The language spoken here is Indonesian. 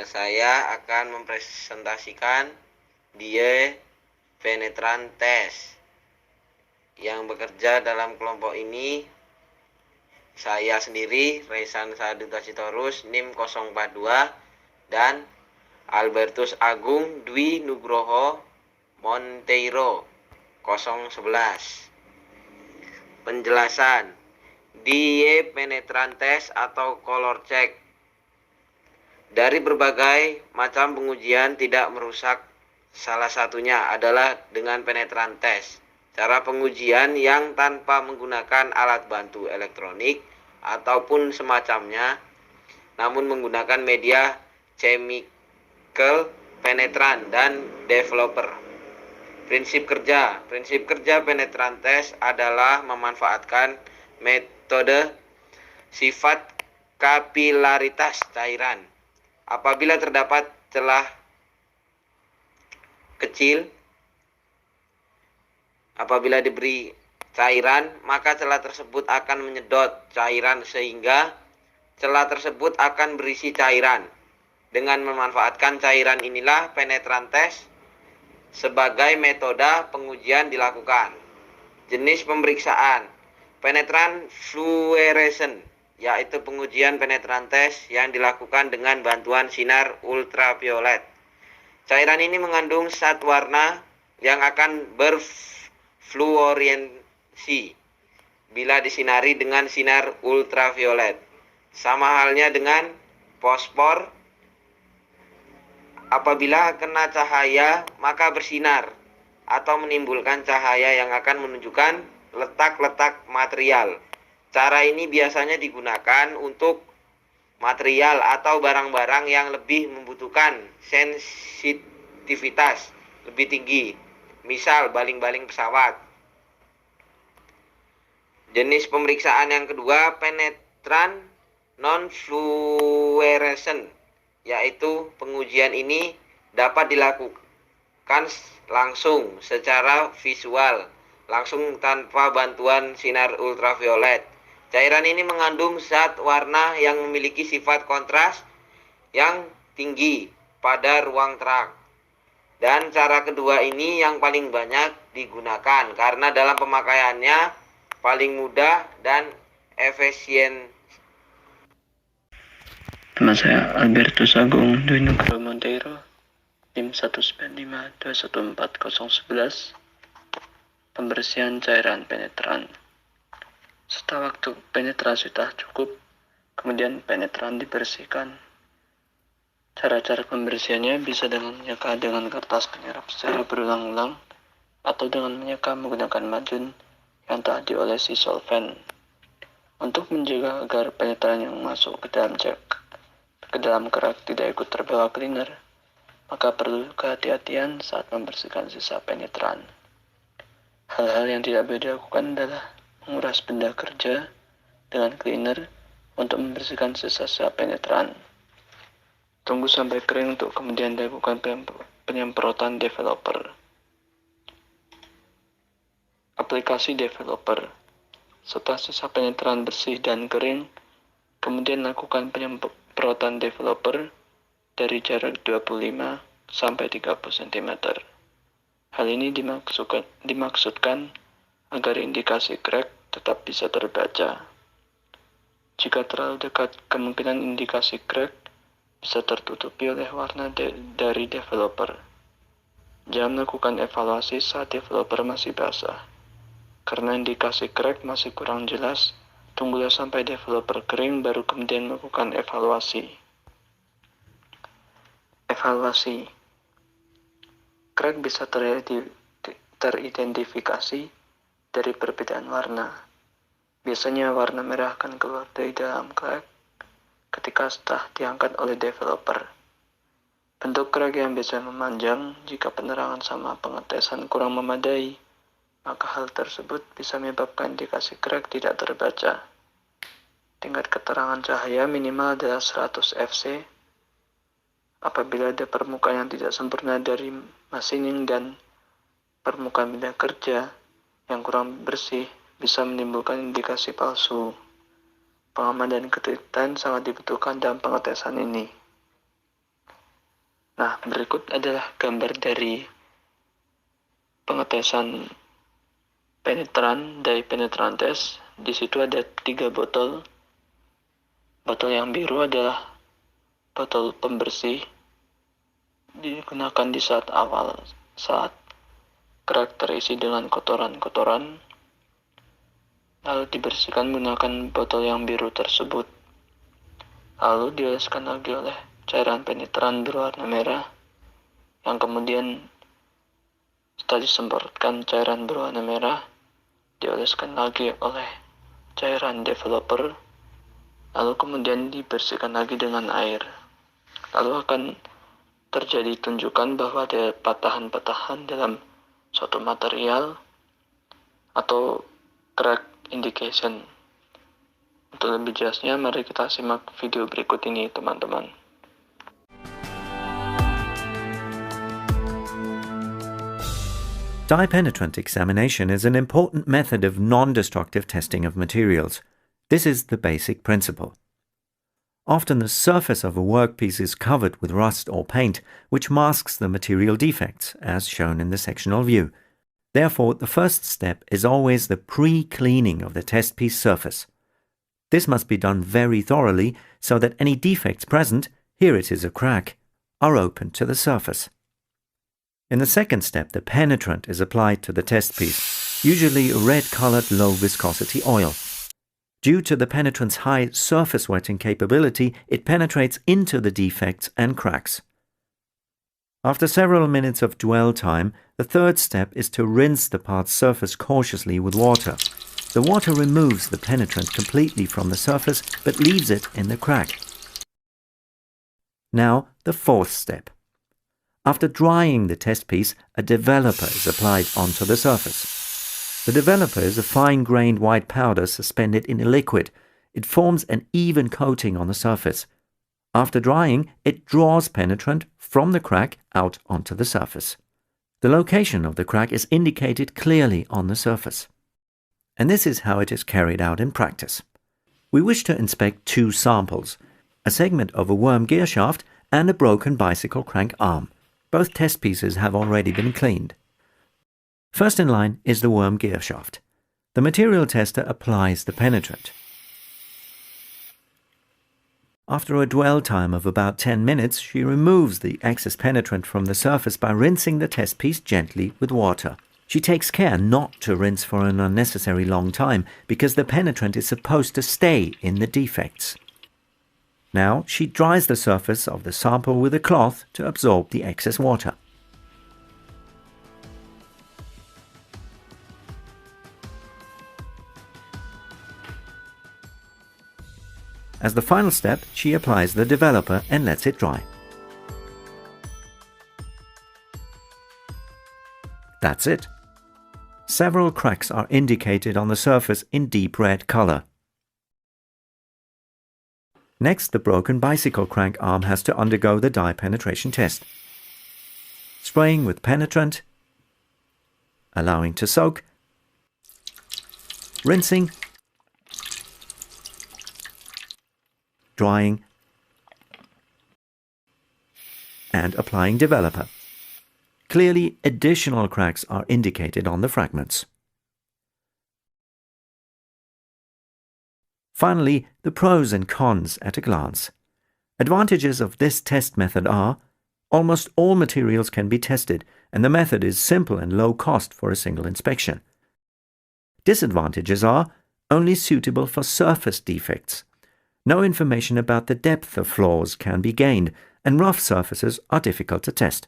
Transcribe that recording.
Saya akan mempresentasikan dye penetran test. Yang bekerja dalam kelompok ini saya sendiri, Raisan Saduta Sitorus, NIM 042, dan Albertus Agung Dwi Nugroho Monteiro 011. Penjelasan dye penetran test atau color check. Dari berbagai macam pengujian tidak merusak, salah satunya adalah dengan penetran test. Cara pengujian yang tanpa menggunakan alat bantu elektronik ataupun semacamnya, namun menggunakan media chemical penetran dan developer. Prinsip kerja penetran test adalah memanfaatkan metode sifat kapilaritas cairan. Apabila terdapat celah kecil, apabila diberi cairan, maka celah tersebut akan menyedot cairan sehingga celah tersebut akan berisi cairan. Dengan memanfaatkan cairan inilah penetran test sebagai metode pengujian dilakukan. Jenis pemeriksaan penetran fluorescent, yaitu pengujian penetran test yang dilakukan dengan bantuan sinar ultraviolet. Cairan ini mengandung zat warna yang akan berfluorescensi bila disinari dengan sinar ultraviolet. Sama halnya dengan fosfor, apabila kena cahaya maka bersinar atau menimbulkan cahaya yang akan menunjukkan letak-letak material. Cara ini biasanya digunakan untuk material atau barang-barang yang lebih membutuhkan sensitivitas lebih tinggi, misal baling-baling pesawat. Jenis pemeriksaan yang kedua, penetran non-fluorescent, yaitu pengujian ini dapat dilakukan langsung secara visual, langsung tanpa bantuan sinar ultraviolet. Cairan ini mengandung zat warna yang memiliki sifat kontras yang tinggi pada ruang terang. Dan cara kedua ini yang paling banyak digunakan karena dalam pemakaiannya paling mudah dan efisien. Nama saya Albertus Agung Dwi Nugroho Monteiro, NIM 195214011. Pembersihan cairan penetran. Setelah waktu penetrasi sudah cukup, kemudian penetran dibersihkan. Cara-cara pembersihannya bisa dengan menyeka dengan kertas penyerap secara berulang-ulang atau dengan menyeka menggunakan macun yang telah diolesi solvent. Untuk menjaga agar penetran yang masuk ke dalam kerak tidak ikut terbawa cleaner, maka perlu kehati-hatian saat membersihkan sisa penetran. Hal-hal yang tidak boleh dilakukan adalah menguras benda kerja dengan cleaner untuk membersihkan sisa-sisa penetran. Tunggu sampai kering untuk kemudian dilakukan penyemprotan developer. Aplikasi developer. Setelah sisa penetran bersih dan kering, kemudian lakukan penyemprotan developer dari jarak 25 sampai 30 cm. Hal ini dimaksudkan agar indikasi crack tetap bisa terbaca. Jika terlalu dekat, kemungkinan indikasi crack bisa tertutupi oleh warna dari developer. Jangan lakukan evaluasi saat developer masih basah. Karena indikasi crack masih kurang jelas, tunggulah sampai developer kering baru kemudian melakukan evaluasi. Crack bisa teridentifikasi dari perbedaan warna. Biasanya warna merah akan keluar dari dalam crack ketika setelah diangkat oleh developer. Bentuk crack yang biasa memanjang jika penerangan sama pengetesan kurang memadai, maka hal tersebut bisa menyebabkan indikasi crack tidak terbaca. Tingkat keterangan cahaya minimal adalah 100 Fc. Apabila ada permukaan yang tidak sempurna dari machining dan permukaan benda kerja yang kurang bersih, bisa menimbulkan indikasi palsu. Pengaman dan ketelitian sangat dibutuhkan dalam pengetesan ini. Nah, berikut adalah gambar dari pengetesan penetran dari penetran test. Di situ ada 3 botol. Botol yang biru adalah botol pembersih, digunakan di saat awal, saat kerak terisi dengan kotoran-kotoran, lalu dibersihkan menggunakan botol yang biru tersebut. Lalu dioleskan lagi oleh cairan penetran berwarna merah, yang kemudian setelah disemprotkan cairan berwarna merah, dioleskan lagi oleh cairan developer, lalu kemudian dibersihkan lagi dengan air. Lalu akan terjadi tunjukan bahwa ada patahan-patahan dalam suatu material atau crack indication. Untuk lebih jelasnya, mari kita simak video berikut ini, teman-teman. Dye penetrant examination is an important method of non-destructive testing of materials. This is the basic principle. Often the surface of a workpiece is covered with rust or paint, which masks the material defects, as shown in the sectional view. Therefore, the first step is always the pre-cleaning of the test piece surface. This must be done very thoroughly so that any defects present, here it is a crack, are open to the surface. In the second step, the penetrant is applied to the test piece, usually red-colored low-viscosity oil. Due to the penetrant's high surface wetting capability, it penetrates into the defects and cracks. After several minutes of dwell time, the third step is to rinse the part's surface cautiously with water. The water removes the penetrant completely from the surface, but leaves it in the crack. Now, the fourth step. After drying the test piece, a developer is applied onto the surface. The developer is a fine-grained white powder suspended in a liquid. It forms an even coating on the surface. After drying, it draws penetrant from the crack out onto the surface. The location of the crack is indicated clearly on the surface. And this is how it is carried out in practice. We wish to inspect 2 samples, a segment of a worm gear shaft and a broken bicycle crank arm. Both test pieces have already been cleaned. First in line is the worm gear shaft. The material tester applies the penetrant. After a dwell time of about 10 minutes, she removes the excess penetrant from the surface by rinsing the test piece gently with water. She takes care not to rinse for an unnecessary long time, because the penetrant is supposed to stay in the defects. Now she dries the surface of the sample with a cloth to absorb the excess water. As the final step, she applies the developer and lets it dry. That's it. Several cracks are indicated on the surface in deep red color. Next, the broken bicycle crank arm has to undergo the dye penetration test. Spraying with penetrant, allowing to soak, rinsing, drying, and applying developer. Clearly, additional cracks are indicated on the fragments. Finally, the pros and cons at a glance. Advantages of this test method are: almost all materials can be tested, and the method is simple and low cost for a single inspection. Disadvantages are: only suitable for surface defects. No information about the depth of flaws can be gained, and rough surfaces are difficult to test.